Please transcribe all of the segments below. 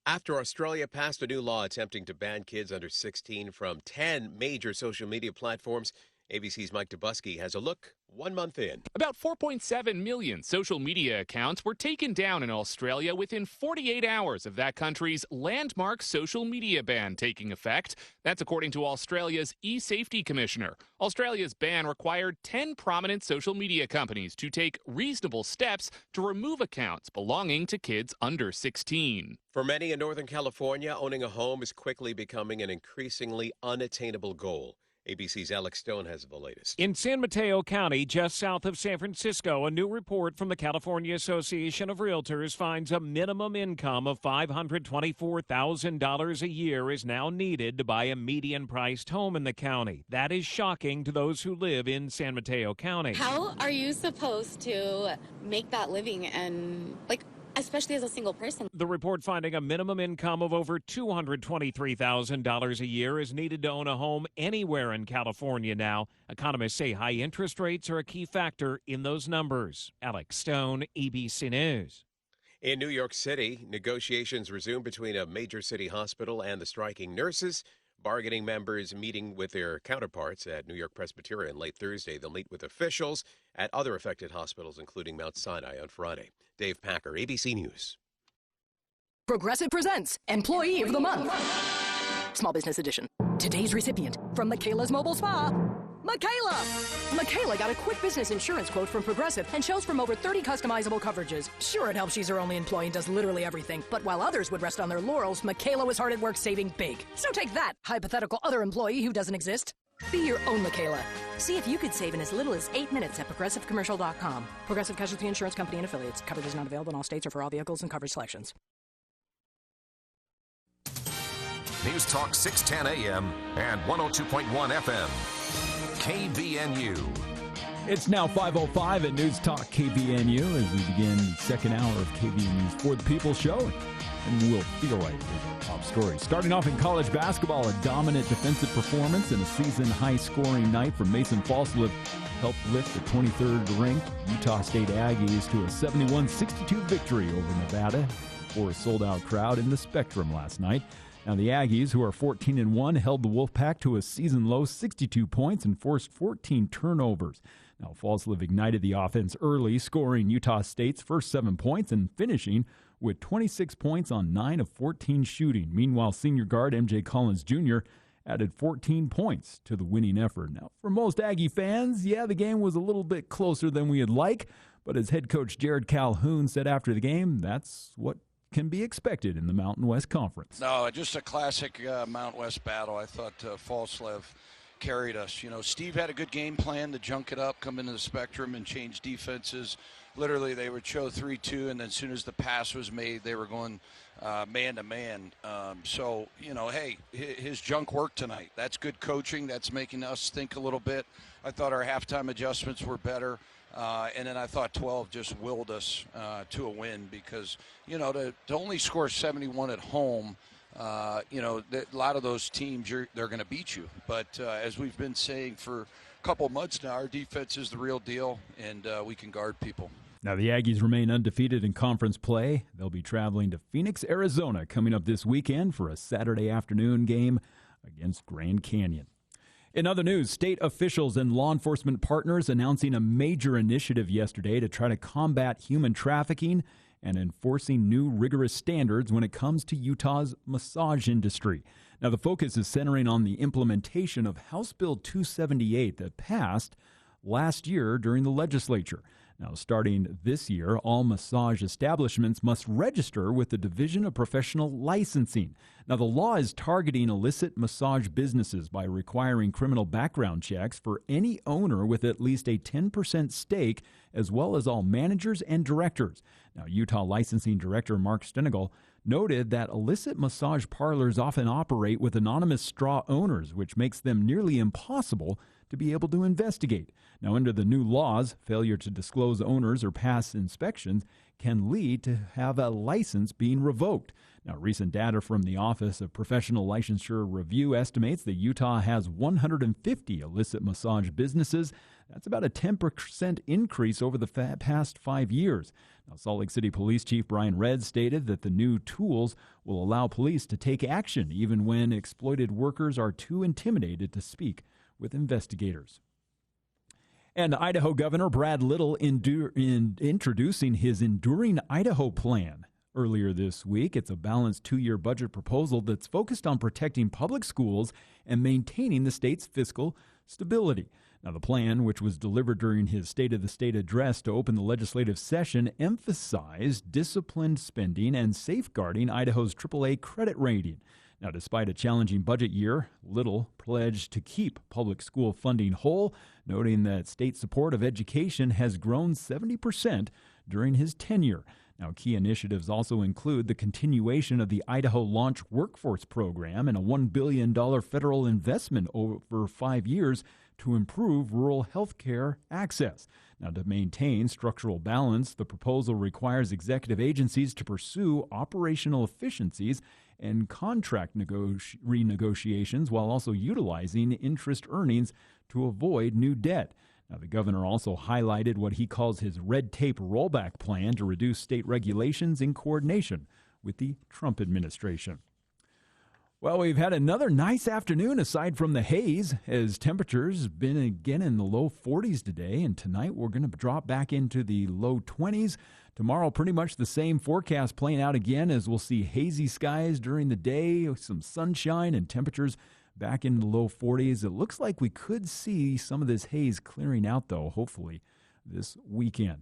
After Australia passed a new law attempting to ban kids under 16 from 10 major social media platforms, ABC's Mike Dubusky has a look 1 month in. About 4.7 million social media accounts were taken down in Australia within 48 hours of that country's landmark social media ban taking effect. That's according to Australia's e-safety commissioner. Australia's ban required 10 prominent social media companies to take reasonable steps to remove accounts belonging to kids under 16. For many in Northern California, owning a home is quickly becoming an increasingly unattainable goal. ABC's Alex Stone has the latest. In San Mateo County, just south of San Francisco, a new report from the California Association of Realtors finds a minimum income of $524,000 a year is now needed to buy a median-priced home in the county. That is shocking to those who live in San Mateo County. How are you supposed to make that living and, especially as a single person? The report finding a minimum income of over $223,000 a year is needed to own a home anywhere in California now. Economists say high interest rates are a key factor in those numbers. Alex Stone, ABC News. In New York City, negotiations resumed between a major city hospital and the striking nurses. Bargaining members meeting with their counterparts at New York Presbyterian late Thursday. They'll meet with officials at other affected hospitals, including Mount Sinai, on Friday. Dave Packer, ABC News. Progressive presents Employee of the Month. Small Business Edition. Today's recipient from Michaela's Mobile Spa, Michaela. Michaela got a quick business insurance quote from Progressive and chose from over 30 customizable coverages. Sure, it helps she's her only employee and does literally everything. But while others would rest on their laurels, Michaela was hard at work saving big. So take that, hypothetical other employee who doesn't exist. Be your own Michaela. See if you could save in as little as 8 minutes at ProgressiveCommercial.com. Progressive Casualty Insurance Company and Affiliates. Coverage is not available in all states or for all vehicles and coverage selections. News Talk 610 AM and 102.1 FM. KBNU. It's now 5:05 at News Talk KBNU as we begin the second hour of KBNU's For the People show. And we'll feel right with our top stories. Starting off in college basketball, a dominant defensive performance and a season-high scoring night from Mason Falslev helped lift the 23rd-ranked Utah State Aggies to a 71-62 victory over Nevada for a sold-out crowd in the Spectrum last night. Now, the Aggies, who are 14-1, held the Wolfpack to a season-low 62 points and forced 14 turnovers. Now, Falslev ignited the offense early, scoring Utah State's first 7 points and finishing with 26 points on 9 of 14 shooting. Meanwhile, senior guard M.J. Collins Jr. added 14 points to the winning effort. Now, for most Aggie fans, the game was a little bit closer than we'd like, but as head coach Jared Calhoun said after the game, that's what can be expected in the Mountain West Conference. No, just a classic Mountain West battle. I thought Falslev carried us. Steve had a good game plan to junk it up, come into the Spectrum, and change defenses. Literally, they would show 3-2, and then as soon as the pass was made, they were going man-to-man. Hey, his junk worked tonight. That's good coaching. That's making us think a little bit. I thought our halftime adjustments were better. And then I thought 12 just willed us to a win because, to only score 71 at home, a lot of those teams, they're going to beat you. But as we've been saying for a couple months now, our defense is the real deal, and we can guard people. Now, the Aggies remain undefeated in conference play. They'll be traveling to Phoenix, Arizona coming up this weekend for a Saturday afternoon game against Grand Canyon. In other news, state officials and law enforcement partners announcing a major initiative yesterday to try to combat human trafficking and enforcing new rigorous standards when it comes to Utah's massage industry. Now, the focus is centering on the implementation of House Bill 278 that passed last year during the legislature. Now, starting this year, all massage establishments must register with the Division of Professional Licensing. Now, the law is targeting illicit massage businesses by requiring criminal background checks for any owner with at least a 10% stake, as well as all managers and directors. Now, Utah Licensing Director Mark Stenegal noted that illicit massage parlors often operate with anonymous straw owners, which makes them nearly impossible to be able to investigate. Now, under the new laws, failure to disclose owners or pass inspections can lead to have a license being revoked. Now, recent data from the Office of Professional Licensure Review estimates that Utah has 150 illicit massage businesses. That's about a 10% increase over the past 5 years. Now, Salt Lake City Police Chief Brian Redd stated that the new tools will allow police to take action even when exploited workers are too intimidated to speak with investigators. And Idaho Governor Brad Little introducing his Enduring Idaho Plan earlier this week. It's a balanced 2-year budget proposal that's focused on protecting public schools and maintaining the state's fiscal stability. Now, the plan, which was delivered during his State of the State address to open the legislative session, emphasized disciplined spending and safeguarding Idaho's AAA credit rating. Now, despite a challenging budget year, Little pledged to keep public school funding whole, noting that state support of education has grown 70% during his tenure. Now, key initiatives also include the continuation of the Idaho Launch Workforce Program and a $1 billion federal investment over 5 years to improve rural health care access. Now, to maintain structural balance, the proposal requires executive agencies to pursue operational efficiencies and contract renegotiations while also utilizing interest earnings to avoid new debt. Now, the governor also highlighted what he calls his red tape rollback plan to reduce state regulations in coordination with the Trump administration. Well, we've had another nice afternoon aside from the haze, as temperatures have been again in the low 40s today, and tonight we're going to drop back into the low 20s. Tomorrow, pretty much the same forecast playing out again, as we'll see hazy skies during the day, some sunshine, and temperatures back in the low 40s. It looks like we could see some of this haze clearing out, though, hopefully this weekend.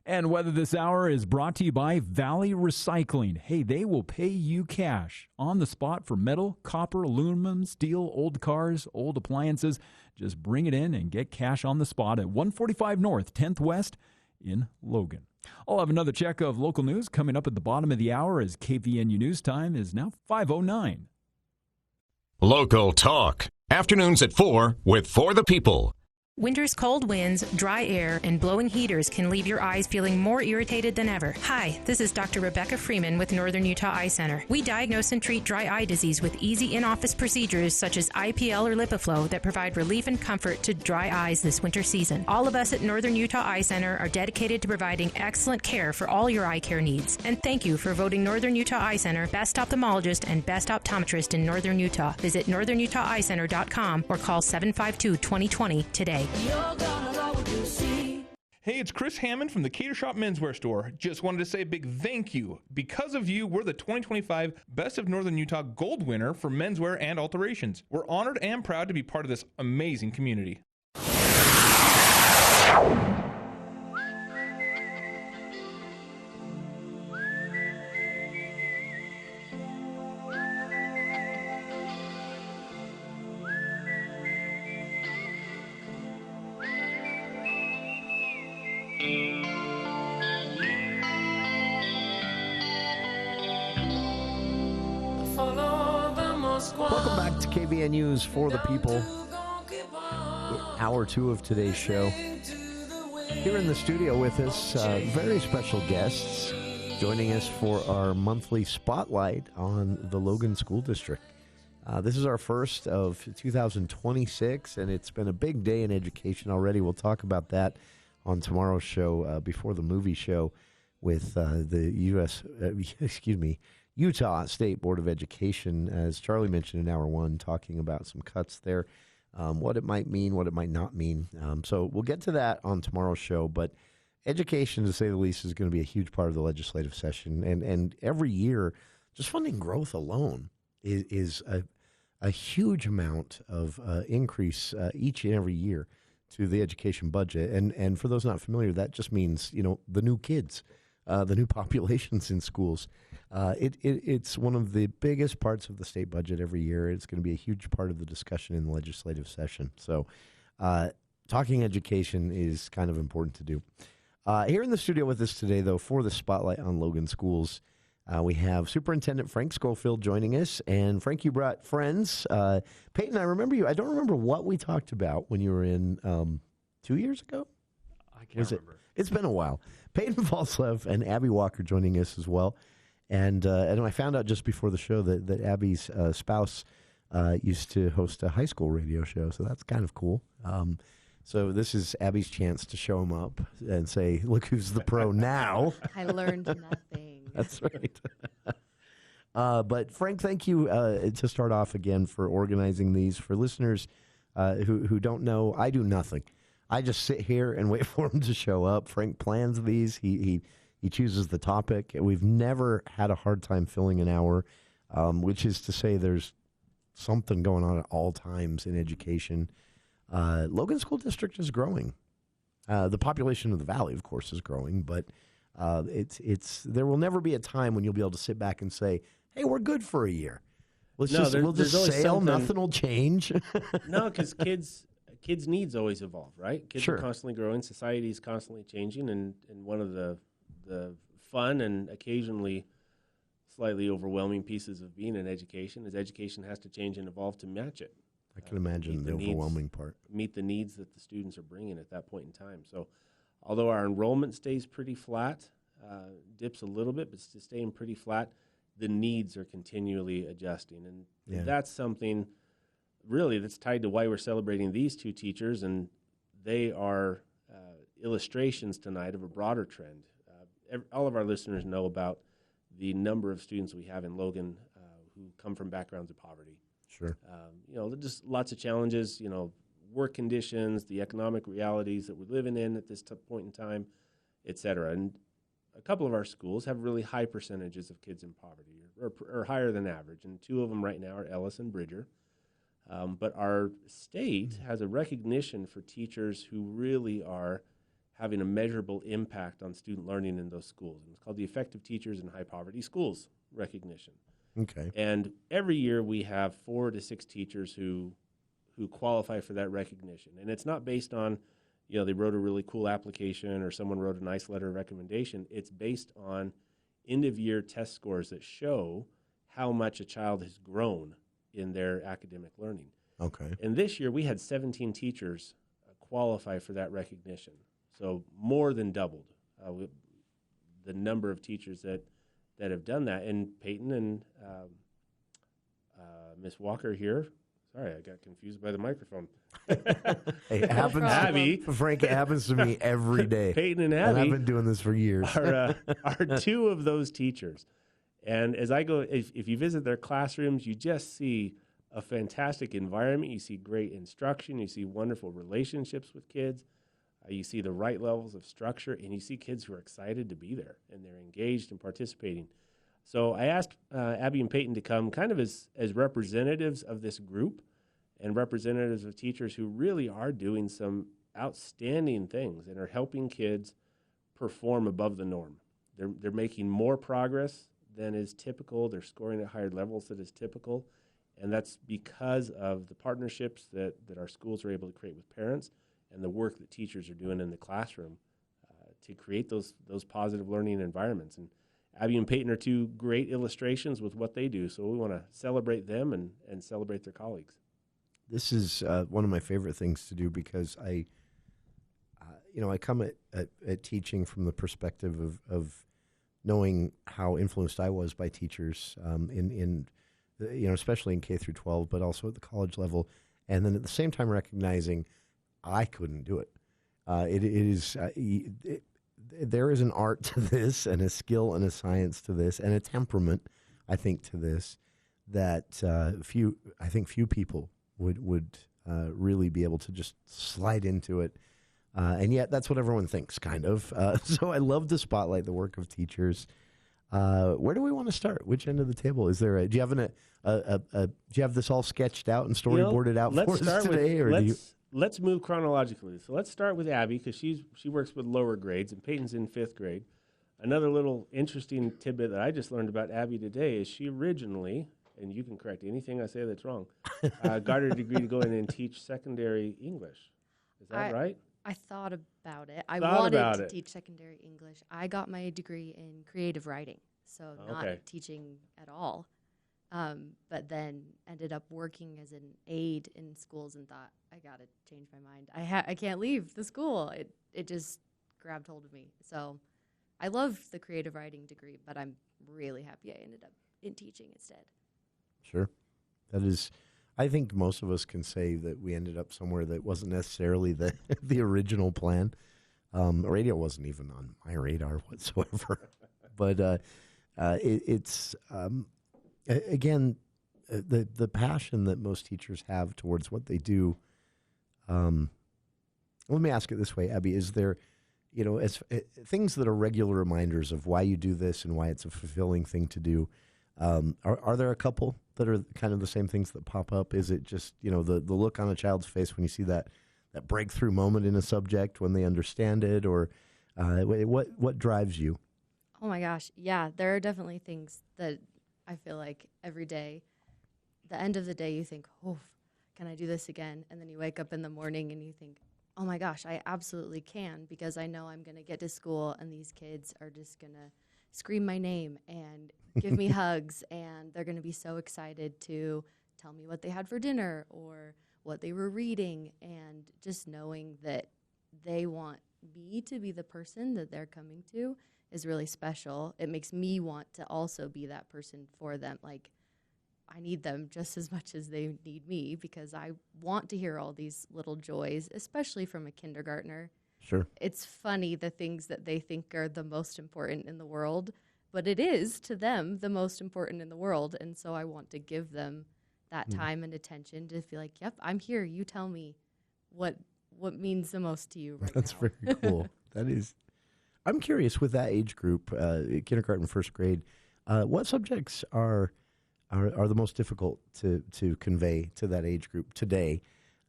And weather this hour is brought to you by Valley Recycling. Hey, they will pay you cash on the spot for metal, copper, aluminum, steel, old cars, old appliances. Just bring it in and get cash on the spot at 145 North, 10th West in Logan. I'll have another check of local news coming up at the bottom of the hour as KVNU News Time is now 5:09. Local talk. Afternoons at 4 with For the People. Winter's cold winds, dry air, and blowing heaters can leave your eyes feeling more irritated than ever. Hi, this is Dr. Rebecca Freeman with Northern Utah Eye Center. We diagnose and treat dry eye disease with easy in-office procedures such as IPL or LipiFlow that provide relief and comfort to dry eyes this winter season. All of us at Northern Utah Eye Center are dedicated to providing excellent care for all your eye care needs. And thank you for voting Northern Utah Eye Center Best Ophthalmologist and Best Optometrist in Northern Utah. Visit northernutaheyecenter.com or call 752-2020 today. Hey, it's Chris Hammond from the Cater Shop Menswear Store. Just wanted to say a big thank you. Because of you, we're the 2025 Best of Northern Utah Gold winner for menswear and alterations. We're honored and proud to be part of this amazing community. Welcome back to KVNU's For the People, hour 2 of today's show. Here in the studio with us, very special guests joining us for our monthly spotlight on the Logan School District. This is our first of 2026, and it's been a big day in education already. We'll talk about that on tomorrow's show before the movie show with the Utah State Board of Education, as Charlie mentioned in hour 1, talking about some cuts there, what it might mean, what it might not mean. So we'll get to that on tomorrow's show, but education, to say the least, is going to be a huge part of the legislative session. And every year, just funding growth alone is a huge amount of increase each and every year to the education budget. And for those not familiar, that just means, the new kids, the new populations in schools. It's one of the biggest parts of the state budget every year. It's going to be a huge part of the discussion in the legislative session. So talking education is kind of important to do. Here in the studio with us today, though, for the spotlight on Logan schools, We have Superintendent Frank Schofield joining us. And Frank, you brought friends. Peyton, I remember you. I don't remember what we talked about when you were in 2 years ago. I can't remember. It's been a while. Peyton Falslev and Abby Walker joining us as well. And I found out just before the show that Abby's spouse used to host a high school radio show. So that's kind of cool. So this is Abby's chance to show him up and say, look who's the pro now. I learned nothing. That's right. But Frank, thank you to start off again for organizing these. For listeners who don't know, I do nothing. I just sit here and wait for him to show up. Frank plans these. He chooses the topic. We've never had a hard time filling an hour, which is to say there's something going on at all times in education. Logan School District is growing. The population of the Valley, of course, is growing, but there will never be a time when you'll be able to sit back and say, "Hey, we're good for a year. We'll just sail. Nothing will change." No, because kids' needs always evolve, right? Kids Sure. are constantly growing. Society is constantly changing, and one of the fun and occasionally slightly overwhelming pieces of being in education is education has to change and evolve to match it. I can imagine the overwhelming part. Meet the needs that the students are bringing at that point in time. So although our enrollment stays pretty flat, dips a little bit, but staying pretty flat, the needs are continually adjusting. And that's something really that's tied to why we're celebrating these two teachers, and they are illustrations tonight of a broader trend. All of our listeners know about the number of students we have in Logan who come from backgrounds of poverty. Sure. Just lots of challenges, work conditions, the economic realities that we're living in at this point in time, et cetera. And a couple of our schools have really high percentages of kids in poverty or higher than average. And two of them right now are Ellis and Bridger. But our state has a recognition for teachers who really are having a measurable impact on student learning in those schools. And it's called the Effective Teachers in High Poverty Schools recognition. Okay. And every year we have 4 to 6 teachers who qualify for that recognition. And it's not based on, they wrote a really cool application or someone wrote a nice letter of recommendation. It's based on end-of-year test scores that show how much a child has grown in their academic learning. Okay. And this year we had 17 teachers qualify for that recognition. So more than doubled the number of teachers that have done that. And Peyton and Miss Walker here. Sorry, I got confused by the microphone. It happens, Abby. Frank. It happens to me every day. Peyton and Abby. And I've been doing this for years. Are two of those teachers. And as I go, if you visit their classrooms, you just see a fantastic environment. You see great instruction. You see wonderful relationships with kids. You see the right levels of structure, and you see kids who are excited to be there, and they're engaged and participating. So I asked Abby and Peyton to come kind of as representatives of this group and representatives of teachers who really are doing some outstanding things and are helping kids perform above the norm. They're making more progress than is typical. They're scoring at higher levels than is typical, and that's because of the partnerships that our schools are able to create with parents and the work that teachers are doing in the classroom to create those positive learning environments. And Abby and Peyton are two great illustrations with what they do, so we want to celebrate them and celebrate their colleagues. This is one of my favorite things to do because I come at teaching from the perspective of knowing how influenced I was by teachers especially in K through 12, but also at the college level, and then at the same time recognizing I couldn't do it. There is an art to this, and a skill and a science to this, and a temperament, I think, to this that few people would really be able to just slide into it. And yet, that's what everyone thinks, kind of. So I love to spotlight the work of teachers. Where do we want to start? Which end of the table is there? Do you have this all sketched out and storyboarded out for us today? Let's move chronologically. So let's start with Abby because she works with lower grades, and Peyton's in 5th grade. Another little interesting tidbit that I just learned about Abby today is she originally, and you can correct anything I say that's wrong, got her degree to go in and teach secondary English. Is that right? I thought about it. I wanted to teach secondary English. I got my degree in creative writing. so not teaching at all. But then ended up working as an aide in schools and thought, I got to change my mind. I can't leave the school. It just grabbed hold of me. So I love the creative writing degree, but I'm really happy I ended up in teaching instead. Sure. That is, I think most of us can say that we ended up somewhere that wasn't necessarily the the original plan. Radio wasn't even on my radar whatsoever. But it's again, the passion that most teachers have towards what they do. Let me ask it this way, Abby: is there, as things that are regular reminders of why you do this and why it's a fulfilling thing to do? Are there a couple that are kind of the same things that pop up? Is it just the look on a child's face when you see that breakthrough moment in a subject when they understand it, or what drives you? Oh my gosh, yeah, there are definitely things that I feel like every day, the end of the day, you think, oh, can I do this again? And then you wake up in the morning and you think, oh my gosh, I absolutely can, because I know I'm going to get to school and these kids are just going to scream my name and give me hugs, and they're going to be so excited to tell me what they had for dinner or what they were reading, and just knowing that they want me to be the person that they're coming to is really special. It makes me want to also be that person for them. Like, I need them just as much as they need me, because I want to hear all these little joys, especially from a kindergartner. Sure. It's funny, the things that they think are the most important in the world, but it is to them the most important in the world. And so I want to give them that time and attention to feel like, yep, I'm here. You tell me what means the most to you right That's now. very cool. That is. I'm curious, with that age group, kindergarten, first grade, what subjects are the most difficult to convey to that age group today,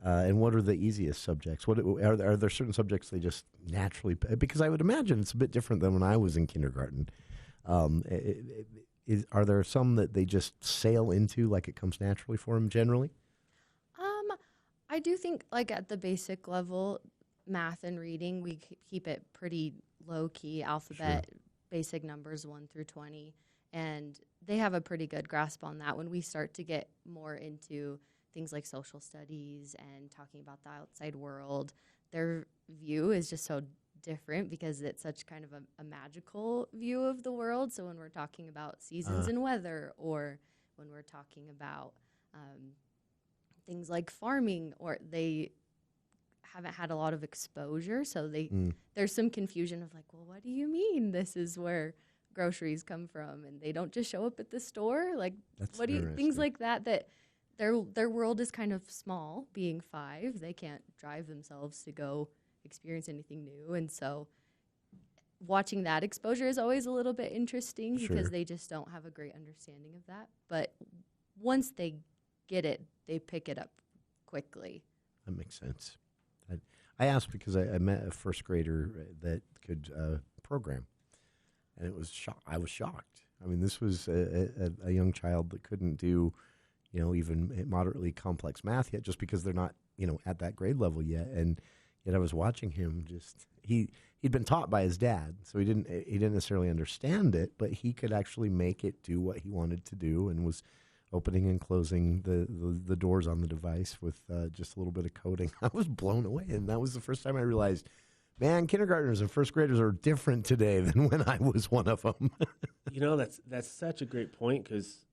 and what are the easiest subjects? What are there certain subjects they just naturally? Because I would imagine it's a bit different than when I was in kindergarten. Are there some that they just sail into, like it comes naturally for them generally? I do think, like, at the basic level, math and reading, we keep it pretty low-key, alphabet, basic numbers 1 through 20, and they have a pretty good grasp on that. When we start to get more into things like social studies and talking about the outside world, their view is just so different, because it's such kind of a magical view of the world. So when we're talking about seasons and weather, or when we're talking about things like farming, or they haven't had a lot of exposure, so there's some confusion of like, well, what do you mean this is where groceries come from, and they don't just show up at the store? Like, That's what do you, things like that their world is kind of small. Being 5, they can't drive themselves to go experience anything new, and so watching that exposure is always a little bit interesting, because they just don't have a great understanding of that. But once they get it, they pick it up quickly. That makes sense. I asked because I met a first grader that could program, and it was I was shocked. I mean, this was a young child that couldn't do, even moderately complex math yet, just because they're not, at that grade level yet. And yet I was watching him he'd been taught by his dad, so he didn't necessarily understand it, but he could actually make it do what he wanted to do, and was opening and closing the doors on the device with just a little bit of coding. I was blown away, and that was the first time I realized, man, kindergartners and first graders are different today than when I was one of them. That's such a great point, because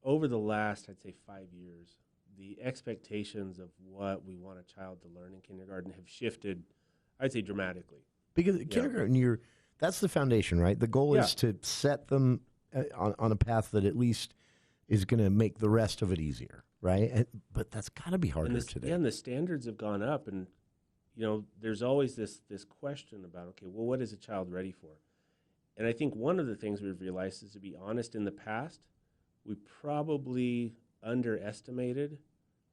over the last, I'd say, 5 years, the expectations of what we want a child to learn in kindergarten have shifted, I'd say, dramatically. Because kindergarten, that's the foundation, right? The goal is to set them on a path that at least is going to make the rest of it easier, right? But that's got to be harder today. Yeah, and the standards have gone up, and there's always this question about, okay, well, what is a child ready for? And I think one of the things we've realized is, to be honest, in the past, we probably underestimated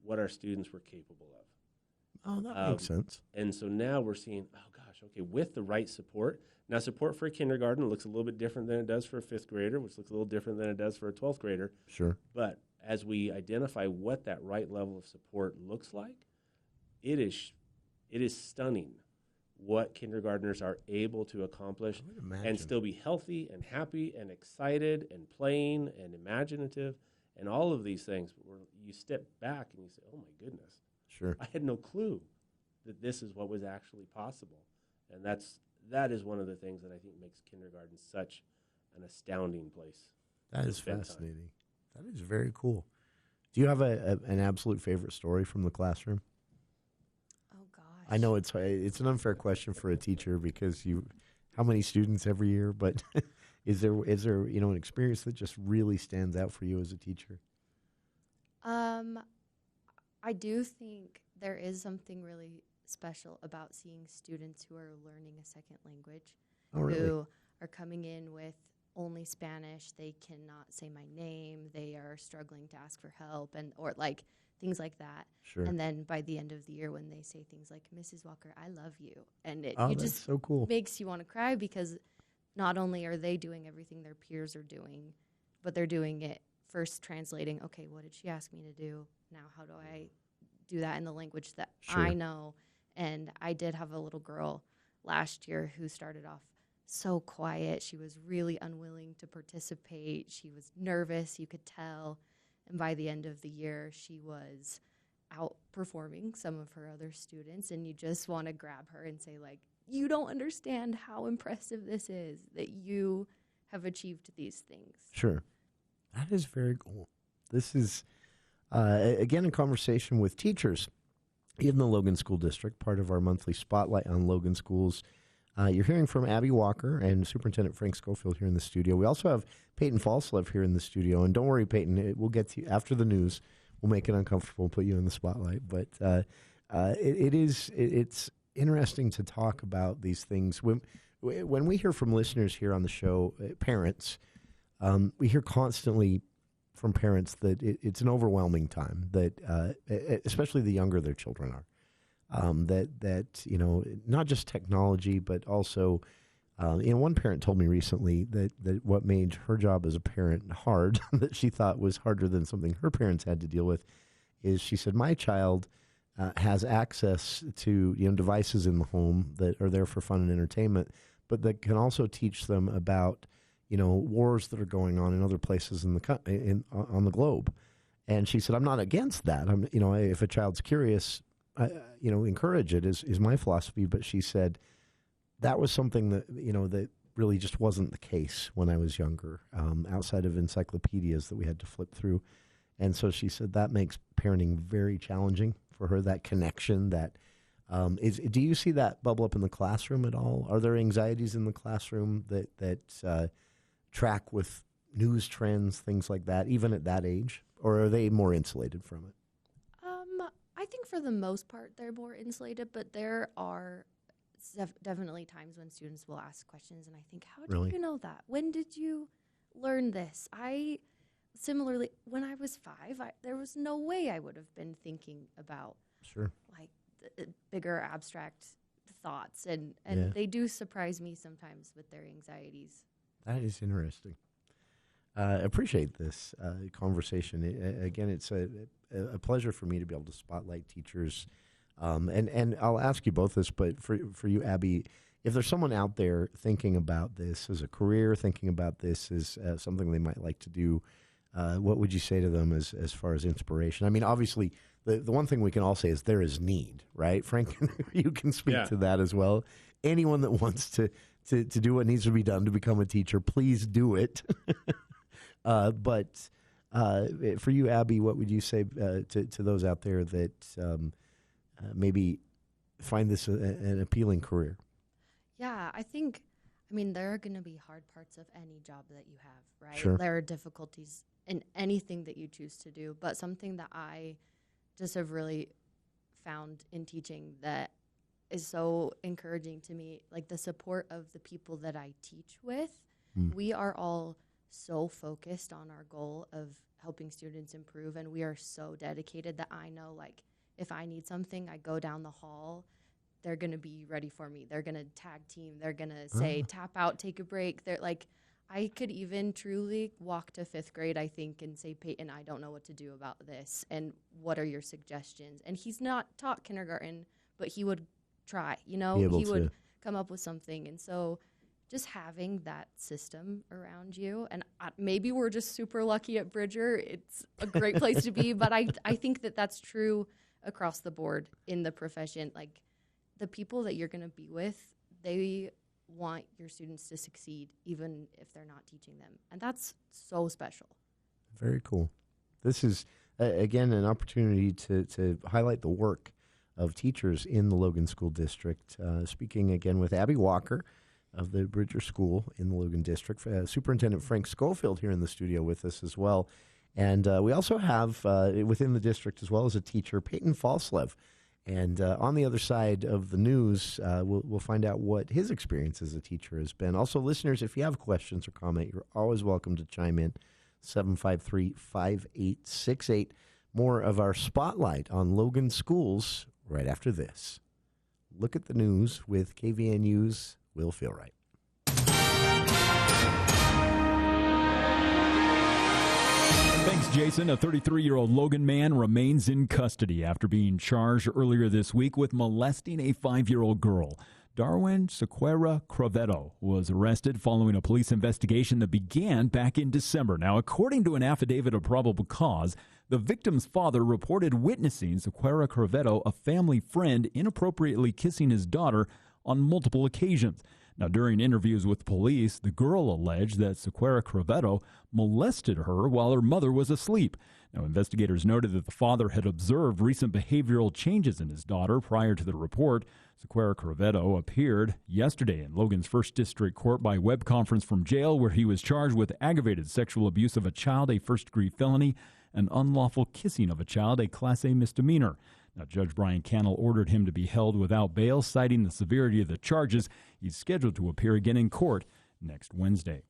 what our students were capable of. Oh, that makes sense. And so now we're seeing, oh gosh, okay, with the right support. Now, support for a kindergarten looks a little bit different than it does for a 5th grader, which looks a little different than it does for a 12th grader. Sure. But as we identify what that right level of support looks like, it is stunning what kindergartners are able to accomplish and still be healthy and happy and excited and playing and imaginative and all of these things. Where you step back and you say, oh my goodness, sure, I had no clue that this is what was actually possible. And that is one of the things that I think makes kindergarten such an astounding place. That is fascinating. That is very cool. Do you have an absolute favorite story from the classroom? Oh gosh. I know it's an unfair question for a teacher because how many students every year, but is there an experience that just really stands out for you as a teacher? I do think there is something really special about seeing students who are learning a second language, who are coming in with only Spanish. They cannot say my name. They are struggling to ask for help or like things like that. Sure. And then by the end of the year, when they say things like, Mrs. Walker, I love you. And that's just so cool. Makes you want to cry because not only are they doing everything their peers are doing, but they're doing it first translating, okay, what did she ask me to do? Now how do I do that in the language that I know? And I did have a little girl last year who started off so quiet. She was really unwilling to participate. She was nervous, you could tell. And by the end of the year, she was outperforming some of her other students. And you just want to grab her and say, like, you don't understand how impressive this is, that you have achieved these things. Sure. That is very cool. This is, again, a conversation with teachers in the Logan School District, part of our monthly spotlight on Logan schools. You're hearing from Abby Walker and Superintendent Frank Schofield here in the studio. We also have Peyton Falslev here in the studio. And don't worry, Peyton, we'll get to you after the news. We'll make it uncomfortable and put you in the spotlight. But it's interesting to talk about these things. When we hear from listeners here on the show, parents, we hear constantly from parents that it's an overwhelming time, that especially the younger their children are. That not just technology, but also, one parent told me recently that what made her job as a parent hard, that she thought was harder than something her parents had to deal with, is she said, my child has access to devices in the home that are there for fun and entertainment, but that can also teach them about wars that are going on in other places on the globe. And she said, I'm not against that. If a child's curious, encourage it is my philosophy. But she said that was something that, that really just wasn't the case when I was younger, outside of encyclopedias that we had to flip through. And so she said that makes parenting very challenging for her, that connection. Do you see that bubble up in the classroom at all? Are there anxieties in the classroom that track with news trends, things like that, even at that age? Or are they more insulated from it? I think for the most part they're more insulated, but there are definitely times when students will ask questions and I think, how did you know that? When did you learn this? Similarly, when I was 5, there was no way I would have been thinking about like bigger abstract thoughts, and they do surprise me sometimes with their anxieties. That is interesting. Appreciate this conversation. Again, it's a pleasure for me to be able to spotlight teachers. And I'll ask you both this, but for you, Abby, if there's someone out there thinking about this as a career, thinking about this as something they might like to do, what would you say to them as far as inspiration? I mean, obviously, the one thing we can all say is there is need, right? Frank, you can speak to that as well. Anyone that wants to do what needs to be done to become a teacher, please do it. But for you, Abby, what would you say to those out there that maybe find this an appealing career? Yeah, there are going to be hard parts of any job that you have, right? Sure. There are difficulties in anything that you choose to do, but something that I just have really found in teaching that is so encouraging to me, like the support of the people that I teach with. We are all so focused on our goal of helping students improve, and we are so dedicated that I know, like, if I need something, I go down the hall, they're going to be ready for me. They're going to tag team. They're going to say, tap out, take a break. They're like, I could even truly walk to 5th grade, I think, and say, Peyton, I don't know what to do about this. And what are your suggestions? And he's not taught kindergarten, but he would try. Be able he would to. come up with something. And so just having that system around you, and maybe we're just super lucky at Bridger. It's a great place to be, but I think that that's true across the board in the profession. Like, the people that you're going to be with, they want your students to succeed, even if they're not teaching them. And that's so special. Very cool. This is, again, an opportunity to highlight the work of teachers in the Logan School District. Speaking again with Abby Walker of the Bridger School in the Logan District, Superintendent Frank Schofield here in the studio with us as well. And we also have within the district as well as a teacher, Peyton Falslev. And on the other side of the news, we'll find out what his experience as a teacher has been. Also, listeners, if you have questions or comment, you're always welcome to chime in. 753-5868. More of our spotlight on Logan schools right after this. Look at the news with KVNU's Will Feel Right. Thanks, Jason. A 33-year-old Logan man remains in custody after being charged earlier this week with molesting a 5-year-old girl. Darwin Sequeira Crovetto was arrested following a police investigation that began back in December. Now, according to an affidavit of probable cause, the victim's father reported witnessing Sequeira Crovetto, a family friend, inappropriately kissing his daughter on multiple occasions. Now, during interviews with police, the girl alleged that Sequeira Crovetto molested her while her mother was asleep. Now, investigators noted that the father had observed recent behavioral changes in his daughter prior to the report. Sequeira Crovetto appeared yesterday in Logan's 1st District Court by web conference from jail, where he was charged with aggravated sexual abuse of a child, a first-degree felony, and unlawful kissing of a child, a Class A misdemeanor. Now, Judge Brian Cannell ordered him to be held without bail, citing the severity of the charges. He's scheduled to appear again in court next Wednesday.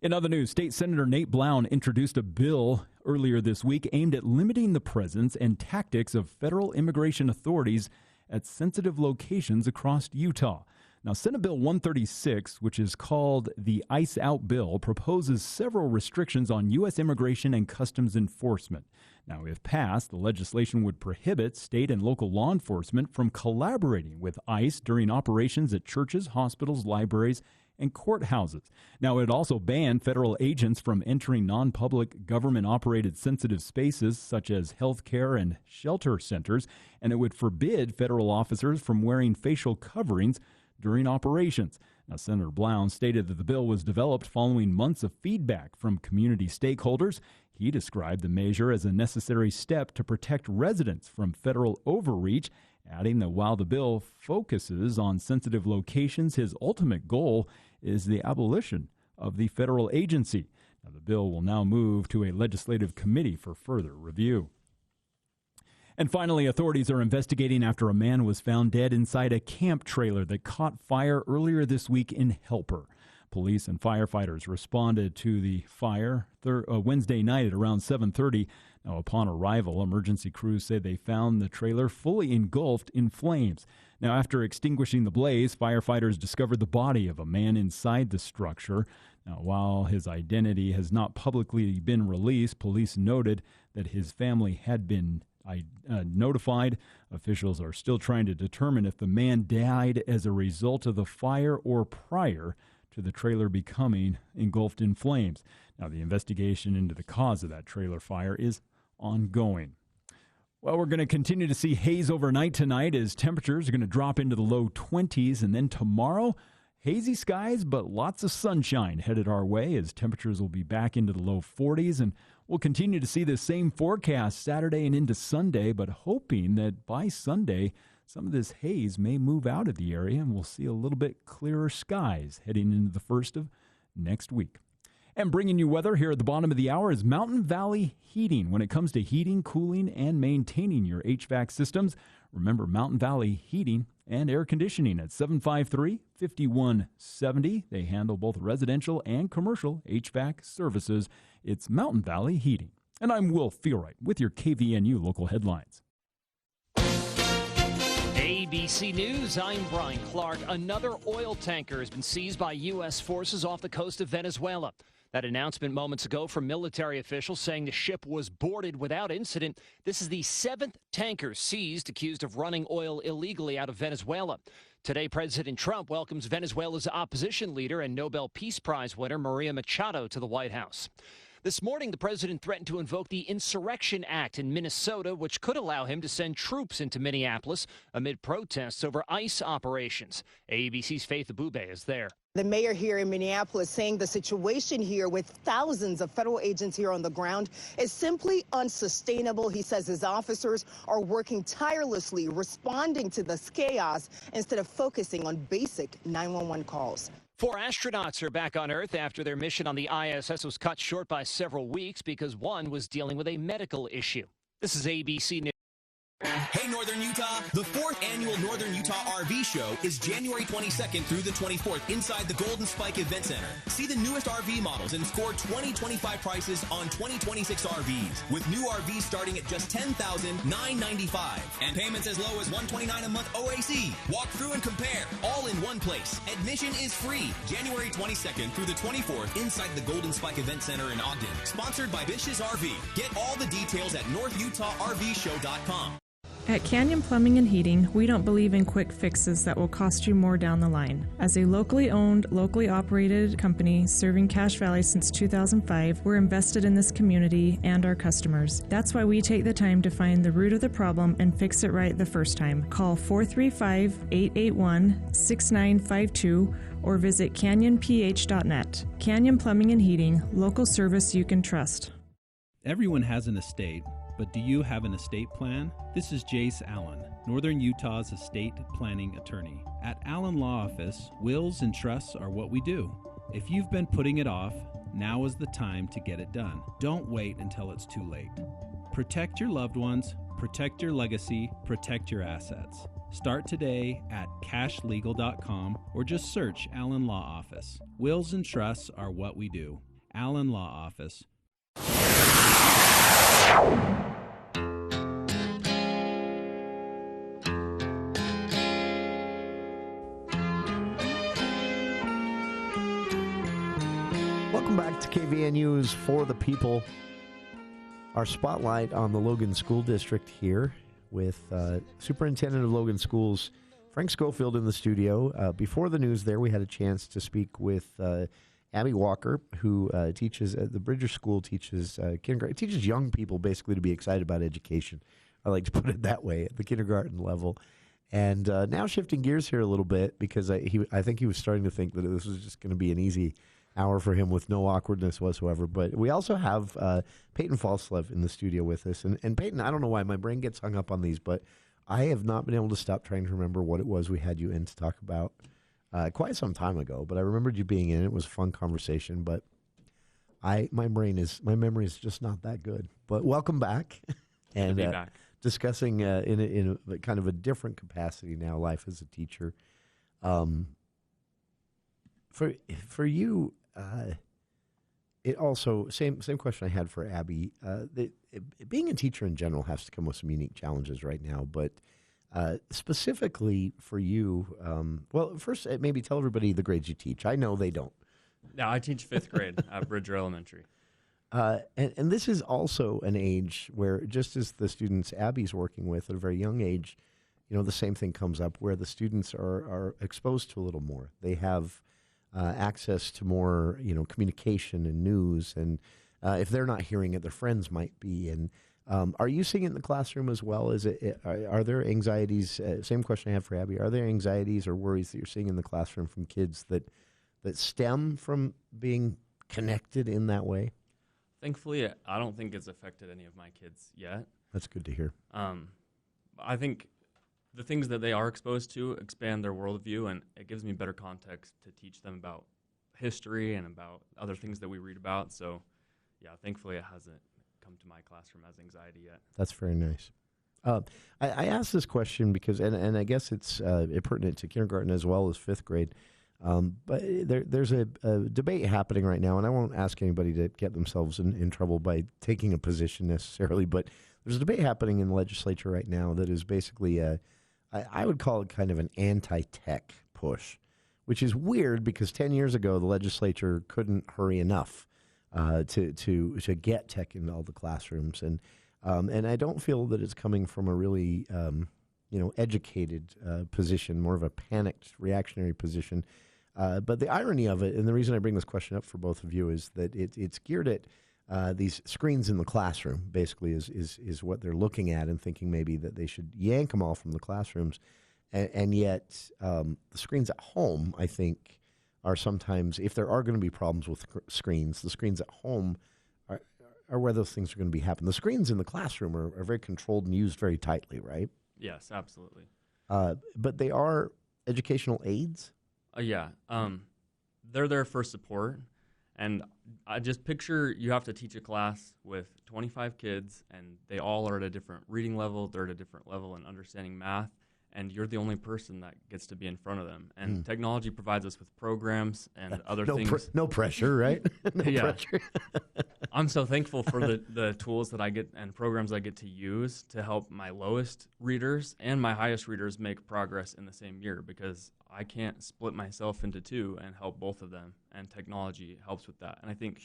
In other news, State Senator Nate Blount introduced a bill earlier this week aimed at limiting the presence and tactics of federal immigration authorities at sensitive locations across Utah. Now, Senate Bill 136, which is called the ICE Out Bill, proposes several restrictions on U.S. immigration and customs enforcement. Now, if passed, the legislation would prohibit state and local law enforcement from collaborating with ICE during operations at churches, hospitals, libraries, and courthouses. Now, it also banned federal agents from entering non-public government-operated sensitive spaces such as healthcare and shelter centers, and it would forbid federal officers from wearing facial coverings during operations. Now, Senator Blount stated that the bill was developed following months of feedback from community stakeholders. He described the measure as a necessary step to protect residents from federal overreach, adding that while the bill focuses on sensitive locations, his ultimate goal is the abolition of the federal agency. Now, the bill will now move to a legislative committee for further review. And finally, authorities are investigating after a man was found dead inside a camp trailer that caught fire earlier this week in Helper. Police and firefighters responded to the fire Wednesday night at around 7:30. Now, upon arrival, emergency crews say they found the trailer fully engulfed in flames. Now, after extinguishing the blaze, firefighters discovered the body of a man inside the structure. Now, while his identity has not publicly been released, police noted that his family had been notified. Officials are still trying to determine if the man died as a result of the fire or prior to the trailer becoming engulfed in flames. Now, the investigation into the cause of that trailer fire is ongoing. Well, we're going to continue to see haze overnight tonight as temperatures are going to drop into the low 20s. And then tomorrow, hazy skies, but lots of sunshine headed our way as temperatures will be back into the low 40s. And we'll continue to see the same forecast Saturday and into Sunday, but hoping that by Sunday, some of this haze may move out of the area and we'll see a little bit clearer skies heading into the first of next week. And bringing you weather here at the bottom of the hour is Mountain Valley Heating. When it comes to heating, cooling, and maintaining your HVAC systems, remember Mountain Valley Heating and Air Conditioning at 753-5170. They handle both residential and commercial HVAC services. It's Mountain Valley Heating. And I'm Will Feelright with your KVNU local headlines. ABC News, I'm Brian Clark. Another oil tanker has been seized by U.S. forces off the coast of Venezuela. That announcement moments ago from military officials saying the ship was boarded without incident. This is the 7th tanker seized accused of running oil illegally out of Venezuela. Today, President Trump welcomes Venezuela's opposition leader and Nobel Peace Prize winner Maria Machado to the White House. This morning, the president threatened to invoke the Insurrection Act in Minnesota, which could allow him to send troops into Minneapolis amid protests over ICE operations. ABC's Faith Abube is there. The mayor here in Minneapolis saying the situation here with thousands of federal agents here on the ground is simply unsustainable. He says his officers are working tirelessly, responding to this chaos instead of focusing on basic 911 calls. 4 astronauts are back on Earth after their mission on the ISS was cut short by several weeks because one was dealing with a medical issue. This is ABC News. Hey, Northern Utah! The 4th annual Northern Utah RV Show is January 22nd through the 24th inside the Golden Spike Event Center. See the newest RV models and score 2025 prices on 2026 RVs, with new RVs starting at just $10,995 and payments as low as $129 a month OAC. Walk through and compare, all in one place. Admission is free. January 22nd through the 24th inside the Golden Spike Event Center in Ogden. Sponsored by Bish's RV. Get all the details at NorthUtahRVShow.com. At Canyon Plumbing and Heating, we don't believe in quick fixes that will cost you more down the line. As a locally owned, locally operated company serving Cache Valley since 2005, we're invested in this community and our customers. That's why we take the time to find the root of the problem and fix it right the first time. Call 435-881-6952 or visit canyonph.net. Canyon Plumbing and Heating, local service you can trust. Everyone has an estate. But do you have an estate plan? This is Jace Allen, Northern Utah's estate planning attorney. At Allen Law Office, wills and trusts are what we do. If you've been putting it off, now is the time to get it done. Don't wait until it's too late. Protect your loved ones, protect your legacy, protect your assets. Start today at cashlegal.com or just search Allen Law Office. Wills and trusts are what we do. Allen Law Office. Welcome back to KVNU's For the People. Our spotlight on the Logan School District here with Superintendent of Logan Schools, Frank Schofield, in the studio. Before the news there, we had a chance to speak with Abby Walker, who teaches at the Bridger School, teaches kindergarten, teaches young people basically to be excited about education. I like to put it that way, at the kindergarten level. And now shifting gears here a little bit, because I think he was starting to think that this was just going to be an easy hour for him with no awkwardness whatsoever. But we also have Peyton Falslev in the studio with us. And Peyton, I don't know why my brain gets hung up on these, but I have not been able to stop trying to remember what it was we had you in to talk about quite some time ago. But I remembered you being in. It was a fun conversation, but my memory is just not that good. But welcome back. And be back. Discussing in a kind of a different capacity now, life as a teacher. For you, it also same question I had for Abby. Being a teacher in general has to come with some unique challenges right now, but specifically for you, well, first maybe tell everybody the grades you teach. I know they don't. No, I teach 5th grade at Bridger Elementary. And this is also an age where, just as the students Abby's working with at a very young age, you know, the same thing comes up where the students are exposed to a little more. They have access to more, you know, communication and news, and if they're not hearing it, their friends might be. And are you seeing it in the classroom as well? Are there anxieties? Same question I have for Abby. Are there anxieties or worries that you're seeing in the classroom from kids that stem from being connected in that way? Thankfully, I don't think it's affected any of my kids yet. That's good to hear. I think the things that they are exposed to expand their worldview, and it gives me better context to teach them about history and about other things that we read about. So, yeah, thankfully it hasn't come to my classroom as anxiety yet. That's very nice. I asked this question because, and I guess it's pertinent to kindergarten as well as 5th grade, but there's a debate happening right now, and I won't ask anybody to get themselves in trouble by taking a position necessarily, but there's a debate happening in the legislature right now that is basically I would call it kind of an anti-tech push, which is weird because 10 years ago the legislature couldn't hurry enough to get tech into all the classrooms, and I don't feel that it's coming from a really educated position, more of a panicked reactionary position. But the irony of it, and the reason I bring this question up for both of you, is that it's geared at these screens in the classroom. Basically, is what they're looking at and thinking maybe that they should yank them all from the classrooms, and yet the screens at home, I think, are sometimes, if there are going to be problems with screens, the screens at home are where those things are going to be happening. The screens in the classroom are very controlled and used very tightly, right? Yes, absolutely. But they are educational aids? Yeah. They're there for support. And I just picture you have to teach a class with 25 kids, and they all are at a different reading level. They're at a different level in understanding math. And you're the only person that gets to be in front of them. And technology provides us with programs and other things. No pressure, right? No pressure. I'm so thankful for the tools that I get and programs I get to use to help my lowest readers and my highest readers make progress in the same year, because I can't split myself into two and help both of them. And technology helps with that. And I think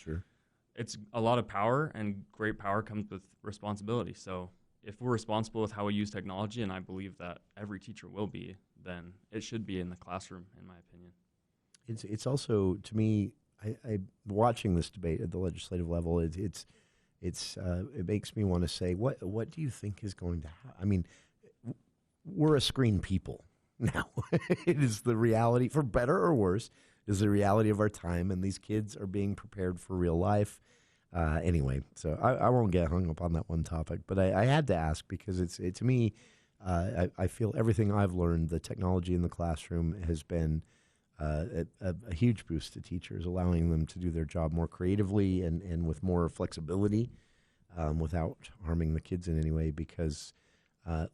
it's a lot of power, and great power comes with responsibility. So if we're responsible with how we use technology, and I believe that every teacher will be, then it should be in the classroom, in my opinion. It's also, to me, I watching this debate at the legislative level, it makes me want to say, what do you think is going to happen? I mean, we're a screen people now. It is the reality, for better or worse, is the reality of our time, and these kids are being prepared for real life. Anyway, so I won't get hung up on that one topic, but I had to ask because to me, I feel everything I've learned, the technology in the classroom has been a huge boost to teachers, allowing them to do their job more creatively and with more flexibility without harming the kids in any way. Because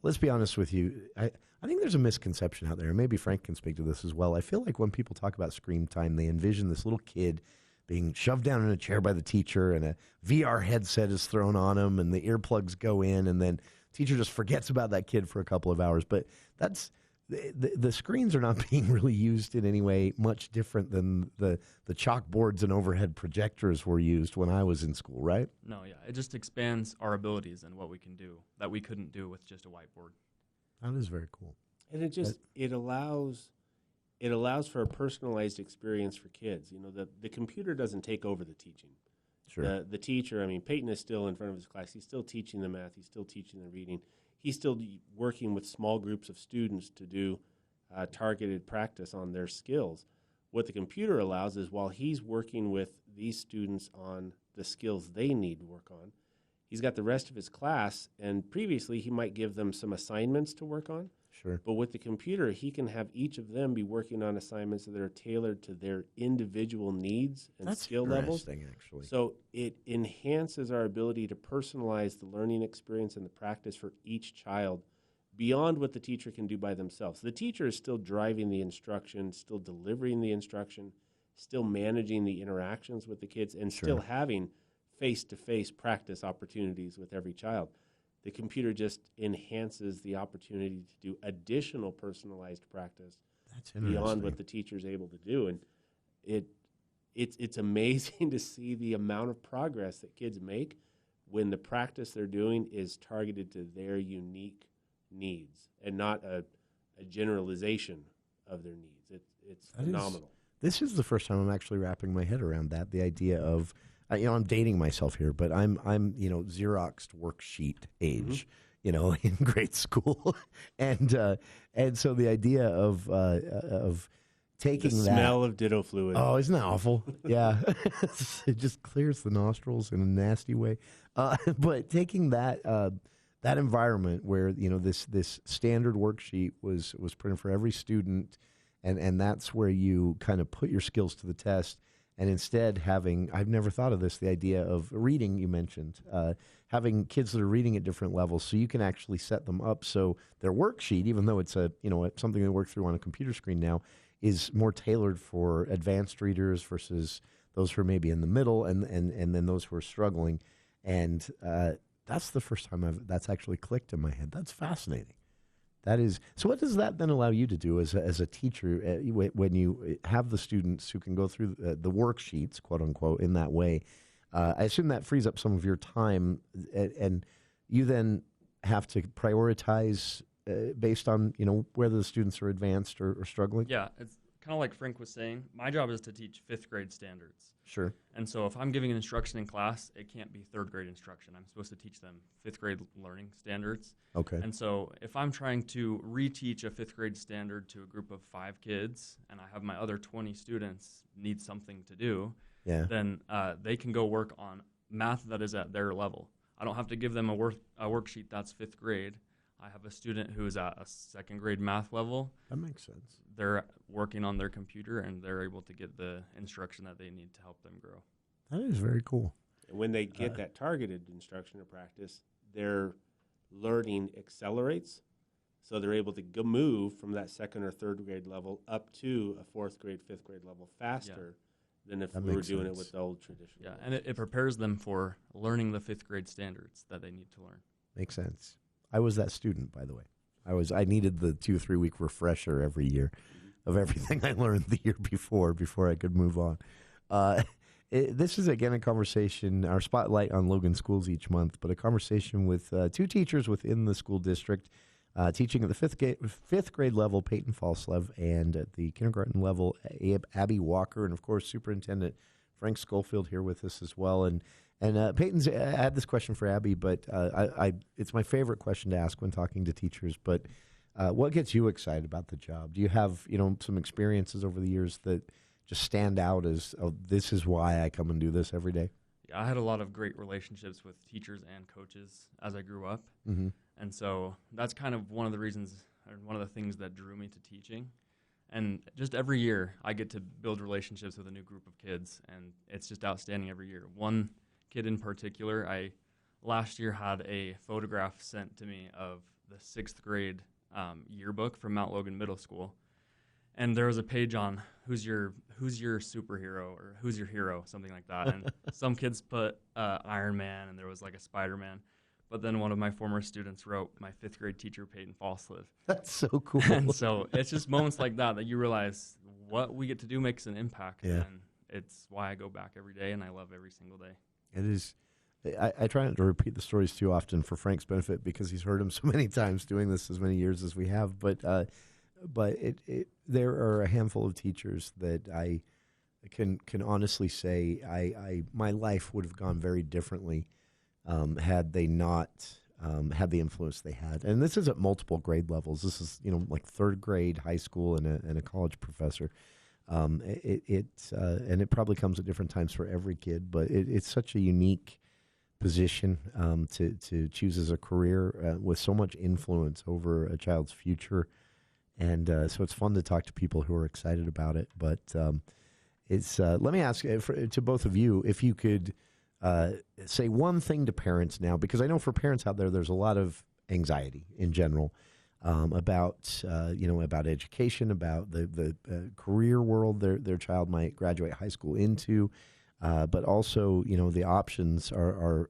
let's be honest with you, I think there's a misconception out there, and maybe Frank can speak to this as well. I feel like when people talk about screen time, they envision this little kid being shoved down in a chair by the teacher, and a VR headset is thrown on him, and the earplugs go in, and then teacher just forgets about that kid for a couple of hours. But that's the screens are not being really used in any way much different than the chalkboards and overhead projectors were used when I was in school, right? No, yeah. It just expands our abilities and what we can do that we couldn't do with just a whiteboard. That is very cool. And it allows for a personalized experience for kids. You know, the computer doesn't take over the teaching. Sure. The teacher, I mean, Peyton is still in front of his class. He's still teaching the math. He's still teaching the reading. He's still working with small groups of students to do targeted practice on their skills. What the computer allows is, while he's working with these students on the skills they need to work on, he's got the rest of his class, and previously he might give them some assignments to work on. Sure. But with the computer, he can have each of them be working on assignments that are tailored to their individual needs and skill levels. That's interesting, actually. So it enhances our ability to personalize the learning experience and the practice for each child beyond what the teacher can do by themselves. The teacher is still driving the instruction, still delivering the instruction, still managing the interactions with the kids, and still having face-to-face practice opportunities with every child. The computer just enhances the opportunity to do additional personalized practice beyond what the teacher is able to do. And it's amazing to see the amount of progress that kids make when the practice they're doing is targeted to their unique needs and not a generalization of their needs. It's phenomenal. This is the first time I'm actually wrapping my head around that, the idea of, I'm dating myself here, but I'm Xeroxed worksheet age, in grade school, and so the idea of taking the smell of ditto fluid. Oh, isn't that awful? Yeah, it just clears the nostrils in a nasty way. But taking that environment where this standard worksheet was printed for every student, and that's where you kind of put your skills to the test. And instead I've never thought of this, the idea of reading you mentioned, having kids that are reading at different levels, so you can actually set them up so their worksheet, even though it's something they work through on a computer screen now, is more tailored for advanced readers versus those who are maybe in the middle and then those who are struggling. And that's the first time that's actually clicked in my head. That's fascinating. That is, so what does that then allow you to do as a teacher when you have the students who can go through the worksheets, quote unquote, in that way? I assume that frees up some of your time, and you then have to prioritize based on, whether the students are advanced or struggling? Yeah, it's kind of like Frank was saying. My job is to teach 5th grade standards. Sure. And so if I'm giving an instruction in class, it can't be 3rd grade instruction. I'm supposed to teach them 5th grade learning standards. Okay. And so if I'm trying to reteach a 5th grade standard to a group of 5 kids, and I have my other 20 students need something to do, then they can go work on math that is at their level. I don't have to give them a worksheet that's 5th grade. I have a student who is at a 2nd grade math level. That makes sense. They're working on their computer, and they're able to get the instruction that they need to help them grow. That is very cool. And when they get that targeted instruction or practice, their learning accelerates. So they're able to move from that 2nd or 3rd grade level up to a 4th grade, 5th grade level faster than if we were doing it with the old traditional. Yeah, and it prepares them for learning the 5th grade standards that they need to learn. Makes sense. I was that student, by the way. I needed the 2 or 3 week refresher every year of everything I learned the year before I could move on. This is, again, a conversation, our spotlight on Logan schools each month, but a conversation with 2 teachers within the school district, teaching at the 5th grade level, Peyton Falslev, and at the kindergarten level, Abby Walker, and, of course, Superintendent Frank Schofield here with us as well. And Peyton's, I had this question for Abby, but it's my favorite question to ask when talking to teachers. But what gets you excited about the job? Do you have, some experiences over the years that just stand out as, this is why I come and do this every day? Yeah, I had a lot of great relationships with teachers and coaches as I grew up. Mm-hmm. And so that's kind of one of the reasons, or one of the things that drew me to teaching. And just every year, I get to build relationships with a new group of kids, and it's just outstanding every year. One kid in particular, I last year had a photograph sent to me of the 6th grade yearbook from Mount Logan Middle School, and there was a page on who's your superhero or who's your hero, something like that. And some kids put Iron Man, and there was like a Spider-Man. But then one of my former students wrote my 5th grade teacher, Peyton Falslev. That's so cool. And so it's just moments like that you realize what we get to do makes an impact. Yeah. And it's why I go back every day, and I love every single day. It is. I try not to repeat the stories too often for Frank's benefit because he's heard them so many times doing this as many years as we have. But there are a handful of teachers that I can honestly say my life would have gone very differently had they not had the influence they had. And this is at multiple grade levels. This is like 3rd grade, high school, and a college professor. And it probably comes at different times for every kid, but it's such a unique position to choose as a career with so much influence over a child's future. And so it's fun to talk to people who are excited about it. But let me ask to both of you if you could say one thing to parents now, because I know for parents out there, there's a lot of anxiety in general about education, about the career world their child might graduate high school into, but also the options are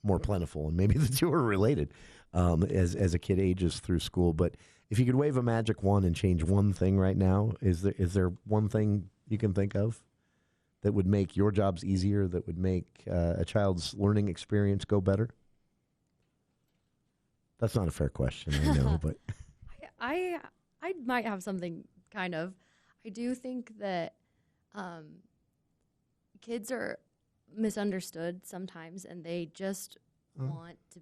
more plentiful, and maybe the two are related as a kid ages through school. But if you could wave a magic wand and change one thing right now, is there one thing you can think of that would make your jobs easier, that would make a child's learning experience go better? That's not a fair question, I know, but I might have something kind of. I do think that kids are misunderstood sometimes, and they just want to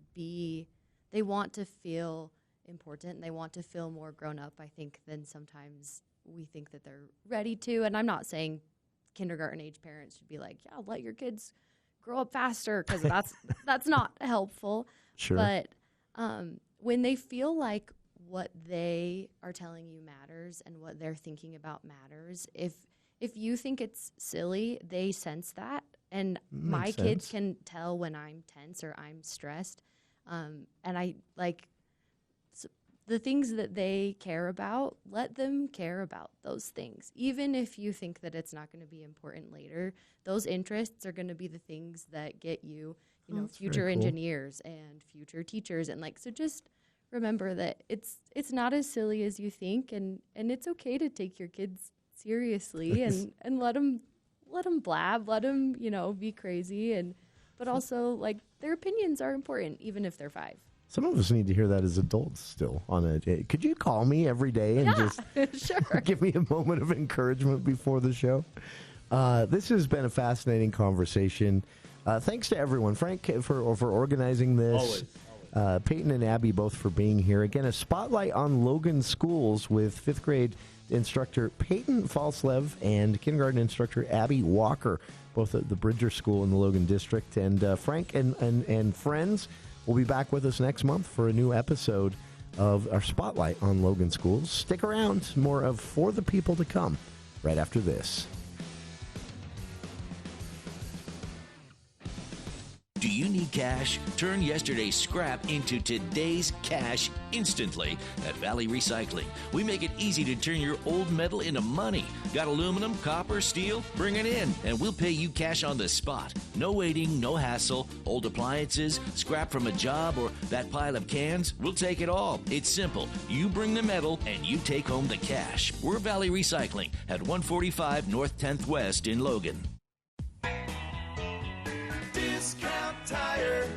feel important. They want to feel more grown up, I think, than sometimes we think that they're ready to. And I'm not saying kindergarten age parents should be like, yeah, let your kids grow up faster, because that's not helpful. Sure. But when they feel like what they are telling you matters and what they're thinking about matters, if you think it's silly, they sense that. And my kids can tell when I'm tense or I'm stressed. And I like the things that they care about, let them care about those things. Even if you think that it's not going to be important later, those interests are going to be the things that get you, future engineers and future teachers. And so just remember that it's not as silly as you think, and it's okay to take your kids seriously and let them let them blab, let them, be crazy. But also, like, their opinions are important, even if they're 5. Some of us need to hear that as adults still. Could you call me every day and just sure. give me a moment of encouragement before the show? This has been a fascinating conversation. Thanks to everyone. Frank for organizing this. Always. Peyton and Abby both for being here. Again, a spotlight on Logan schools with 5th grade instructor Peyton Falslev and kindergarten instructor Abby Walker, both at the Bridger School in the Logan District. And Frank and friends will be back with us next month for a new episode of our spotlight on Logan schools. Stick around. More of For the People to come right after this. Do you need cash? Turn yesterday's scrap into today's cash instantly at Valley Recycling. We make it easy to turn your old metal into money. Got aluminum, copper, steel? Bring it in, and we'll pay you cash on the spot. No waiting, no hassle. Old appliances, scrap from a job, or that pile of cans? We'll take it all. It's simple. You bring the metal, and you take home the cash. We're Valley Recycling at 145 North 10th West in Logan. Discount Tire.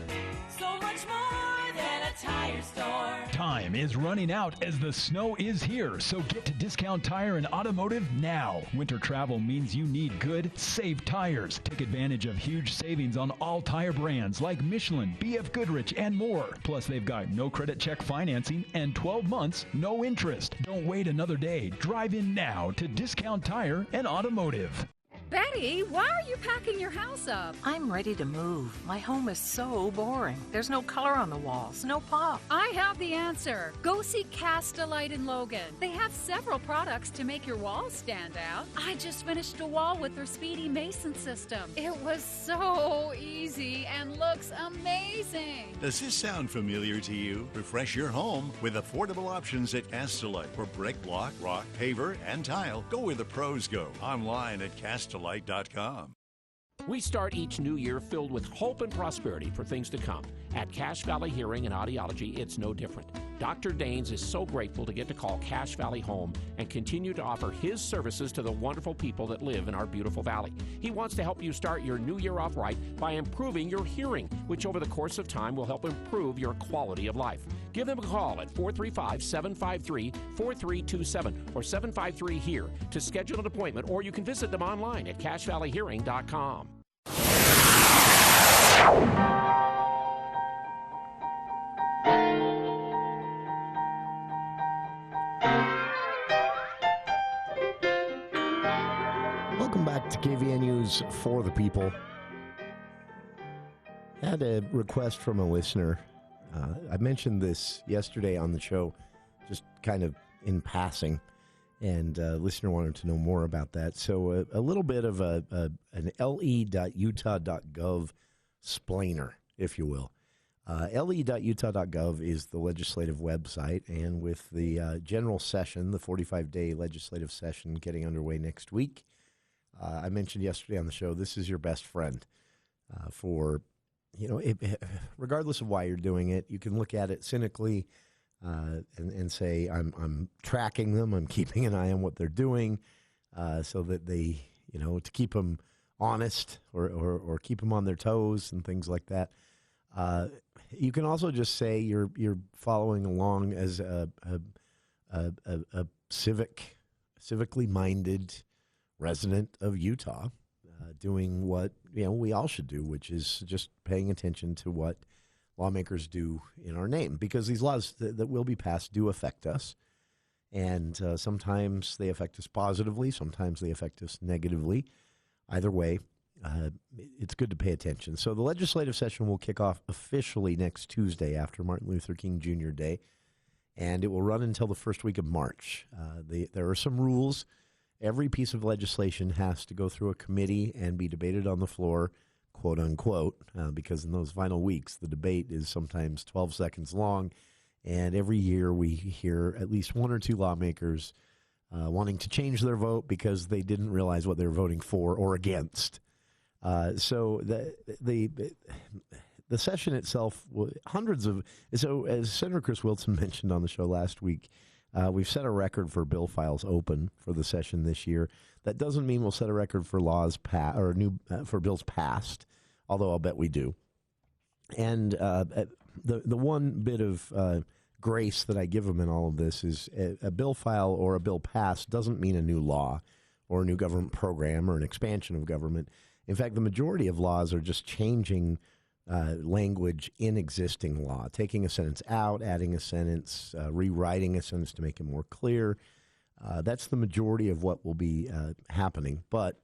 So much more than a tire store. Time is running out as the snow is here, so get to Discount Tire and Automotive now. Winter travel means you need good, safe tires. Take advantage of huge savings on all tire brands like Michelin, BF Goodrich, and more. Plus, they've got no credit check financing and 12 months, no interest. Don't wait another day. Drive in now to Discount Tire and Automotive. Betty, why are you packing your house up? I'm ready to move. My home is so boring. There's no color on the walls, no pop. I have the answer. Go see Cast-A-Lite in Logan. They have several products to make your walls stand out. I just finished a wall with their Speedy Mason system. It was so easy and looks amazing. Does this sound familiar to you? Refresh your home with affordable options at Cast-A-Lite for brick, block, rock, paver, and tile. Go where the pros go. Online at Cast-A-Lite.com. We start each new year filled with hope and prosperity for things to come. At Cache Valley Hearing and Audiology, it's no different. Dr. Daines is so grateful to get to call Cache Valley home and continue to offer his services to the wonderful people that live in our beautiful valley. He wants to help you start your new year off right by improving your hearing, which over the course of time will help improve your quality of life. Give them a call at 435-753-4327 or 753-HERE to schedule an appointment, or you can visit them online at CacheValleyHearing.com. Welcome back to KVNU's For the People. I had a request from a listener. I mentioned this yesterday on the show, just kind of in passing, and a listener wanted to know more about that. So a little bit of an le.utah.gov splainer, if you will. le.utah.gov is the legislative website, and with the general session, the 45-day legislative session getting underway next week, I mentioned yesterday on the show, this is your best friend for, regardless of why you're doing it. You can look at it cynically and say, I'm tracking them, I'm keeping an eye on what they're doing, so that they, to keep them honest or keep them on their toes and things like that. You can also just say you're following along as a civically minded resident of Utah, doing what we all should do, which is just paying attention to what lawmakers do in our name, because these laws that will be passed do affect us, and sometimes they affect us positively, sometimes they affect us negatively. Either way, it's good to pay attention. So the legislative session will kick off officially next Tuesday after Martin Luther King Jr. Day, and it will run until the first week of March. There are some rules. Every piece of legislation has to go through a committee and be debated on the floor, quote unquote, because in those final weeks, the debate is sometimes 12 seconds long. And every year we hear at least one or two lawmakers wanting to change their vote because they didn't realize what they were voting for or against. So the session itself, so as Senator Chris Wilson mentioned on the show last week, We've set a record for bill files open for the session this year. That doesn't mean we'll set a record for for bills passed, although I'll bet we do. And the one bit of grace that I give them in all of this is a bill file or a bill passed doesn't mean a new law or a new government program or an expansion of government. In fact, the majority of laws are just changing language in existing law, taking a sentence out, adding a sentence, rewriting a sentence to make it more clear. That's the majority of what will be happening. But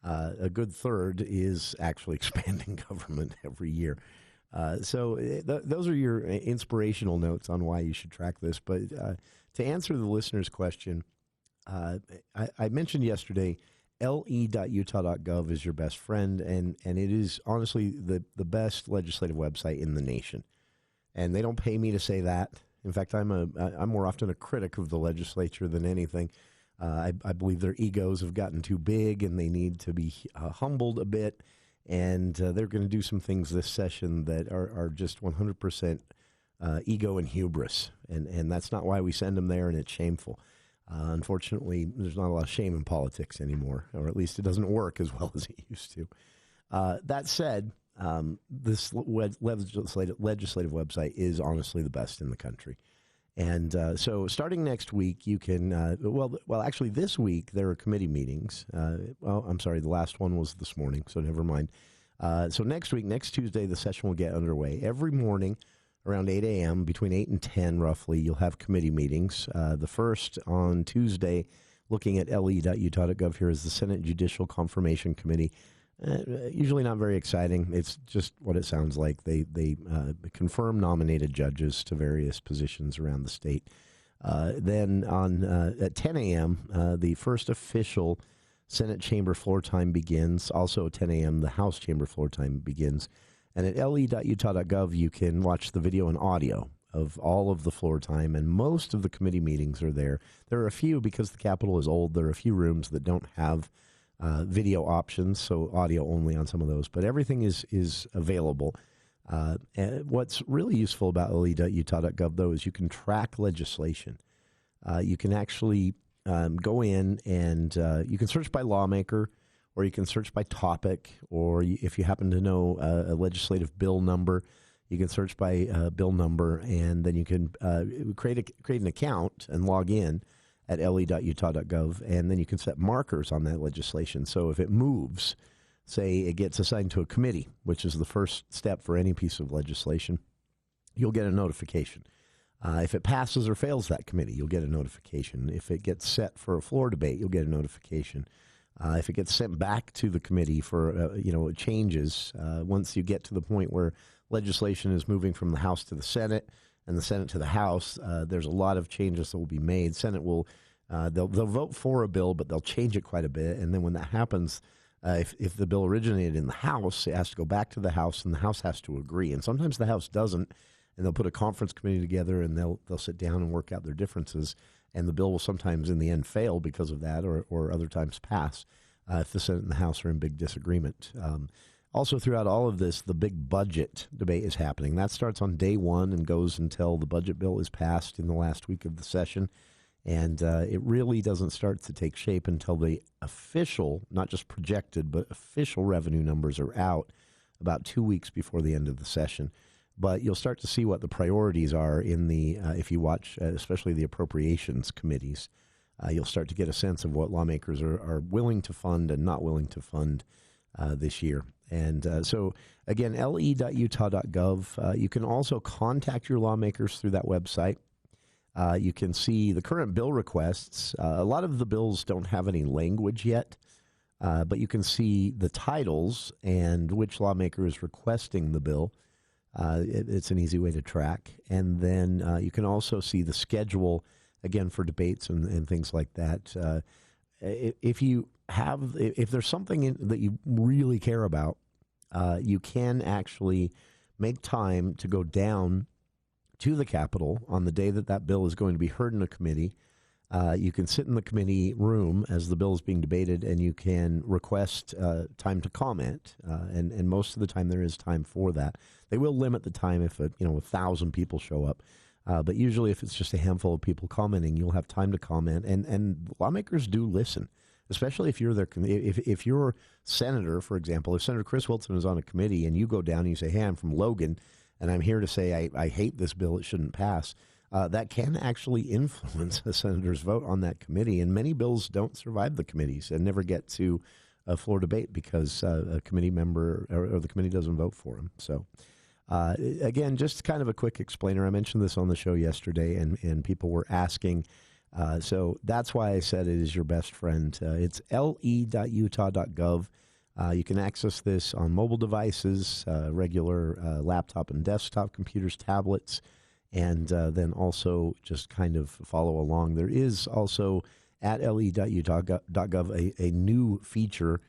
a good third is actually expanding government every year. So those are your inspirational notes on why you should track this. But to answer the listener's question, I mentioned yesterday, le.utah.gov is your best friend, and it is honestly the best legislative website in the nation. And they don't pay me to say that. In fact, I'm more often a critic of the legislature than anything. I believe their egos have gotten too big, and they need to be humbled a bit. And they're going to do some things this session that are just 100% ego and hubris. And that's not why we send them there, and it's shameful. Unfortunately, there's not a lot of shame in politics anymore, or at least it doesn't work as well as it used to. That said, this legislative website is honestly the best in the country. And so starting next week, you can, actually this week there are committee meetings. I'm sorry, the last one was this morning, so never mind. So next week, next Tuesday, the session will get underway. Every morning around 8 a.m., between 8 and 10 roughly, you'll have committee meetings. The first on Tuesday, looking at le.utah.gov here, is the Senate Judicial Confirmation Committee. Usually not very exciting. It's just what it sounds like. They confirm nominated judges to various positions around the state. Then at 10 a.m., the first official Senate chamber floor time begins. Also at 10 a.m., the House chamber floor time begins. And at le.utah.gov, you can watch the video and audio of all of the floor time, and most of the committee meetings are there. There are a few, because the Capitol is old, there are a few rooms that don't have video options, so audio only on some of those. But everything is available. And what's really useful about le.utah.gov, though, is you can track legislation. You can actually go in and you can search by lawmaker, or you can search by topic, or if you happen to know a legislative bill number, you can search by bill number, and then you can create an account and log in at le.utah.gov, and then you can set markers on that legislation. So if it moves, say it gets assigned to a committee, which is the first step for any piece of legislation, you'll get a notification. If it passes or fails that committee, you'll get a notification. If it gets set for a floor debate, you'll get a notification. If it gets sent back to the committee for, changes, once you get to the point where legislation is moving from the House to the Senate and the Senate to the House, there's a lot of changes that will be made. Senate will, they'll vote for a bill, but they'll change it quite a bit. And then when that happens, if the bill originated in the House, it has to go back to the House, and the House has to agree. And sometimes the House doesn't, and they'll put a conference committee together, and they'll sit down and work out their differences. And the bill will sometimes in the end fail because of that, or other times pass if the Senate and the House are in big disagreement. Also, throughout all of this, the big budget debate is happening. That starts on day one and goes until the budget bill is passed in the last week of the session. And it really doesn't start to take shape until the official, not just projected, but official revenue numbers are out about 2 weeks before the end of the session. But you'll start to see what the priorities are in the, if you watch, especially the appropriations committees, you'll start to get a sense of what lawmakers are willing to fund and not willing to fund this year. And so, again, le.utah.gov. You can also contact your lawmakers through that website. You can see the current bill requests. A lot of the bills don't have any language yet, but you can see the titles and which lawmaker is requesting the bill. It's an easy way to track. And then you can also see the schedule, again, for debates and things like that. If there's something that you really care about, you can actually make time to go down to the Capitol on the day that bill is going to be heard in a committee. You can sit in the committee room as the bill is being debated, and you can request time to comment. And most of the time there is time for that. They will limit the time if 1,000 people show up. But usually if it's just a handful of people commenting, you'll have time to comment. And lawmakers do listen, especially if you're if you're senator, for example, if Senator Chris Wilson is on a committee and you go down and you say, hey, I'm from Logan, and I'm here to say I hate this bill, it shouldn't pass. That can actually influence a senator's vote on that committee. And many bills don't survive the committees and never get to a floor debate because a committee member or the committee doesn't vote for them. So, again, just kind of a quick explainer. I mentioned this on the show yesterday, and people were asking. So that's why I said it is your best friend. It's le.utah.gov. You can access this on mobile devices, regular laptop and desktop computers, tablets, and then also just kind of follow along. There is also at le.utah.gov a new feature,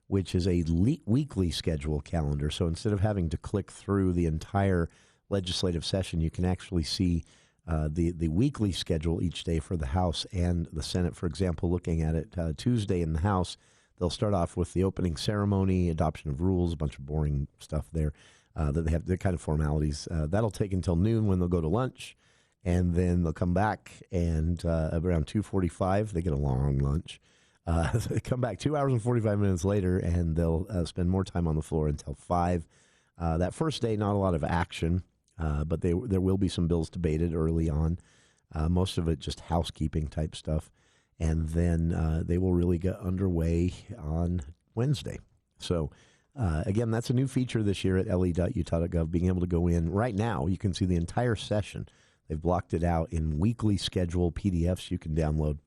which is a weekly schedule calendar. So instead of having to click through the entire legislative session, you can actually see the weekly schedule each day for the House and the Senate. For example, looking at it, Tuesday in the House, they'll start off with the opening ceremony, adoption of rules, a bunch of boring stuff there that they have, the kind of formalities. That'll take until noon when they'll go to lunch. And then they'll come back, and around 2:45, they get a long lunch. They come back 2 hours and 45 minutes later, and they'll spend more time on the floor until 5. That first day, not a lot of action, but there will be some bills debated early on. Most of it just housekeeping type stuff. And then they will really get underway on Wednesday. So, again, that's a new feature this year at le.utah.gov, being able to go in. Right now, you can see the entire session. They've blocked it out in weekly schedule PDFs you can download.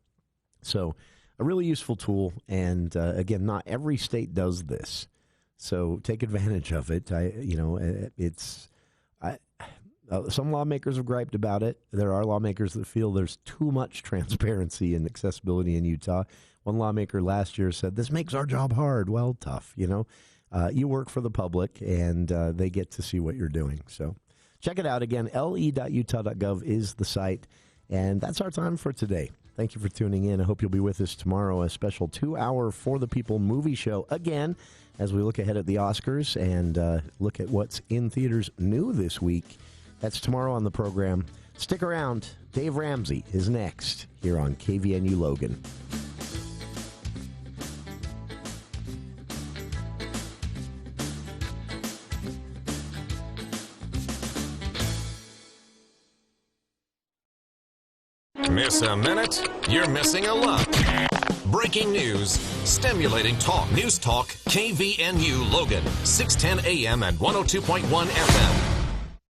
So a really useful tool. And, again, not every state does this. So take advantage of it. Some lawmakers have griped about it. There are lawmakers that feel there's too much transparency and accessibility in Utah. One lawmaker last year said, this makes our job hard. Well, tough, You work for the public, and they get to see what you're doing. So check it out. Again, le.utah.gov is the site. And that's our time for today. Thank you for tuning in. I hope you'll be with us tomorrow, a special 2-hour For the People movie show, again, as we look ahead at the Oscars and look at what's in theaters new this week. That's tomorrow on the program. Stick around. Dave Ramsey is next here on KVNU Logan. Miss a minute? You're missing a lot. Breaking news, stimulating talk. News Talk, KVNU Logan, 610 AM and 102.1 FM.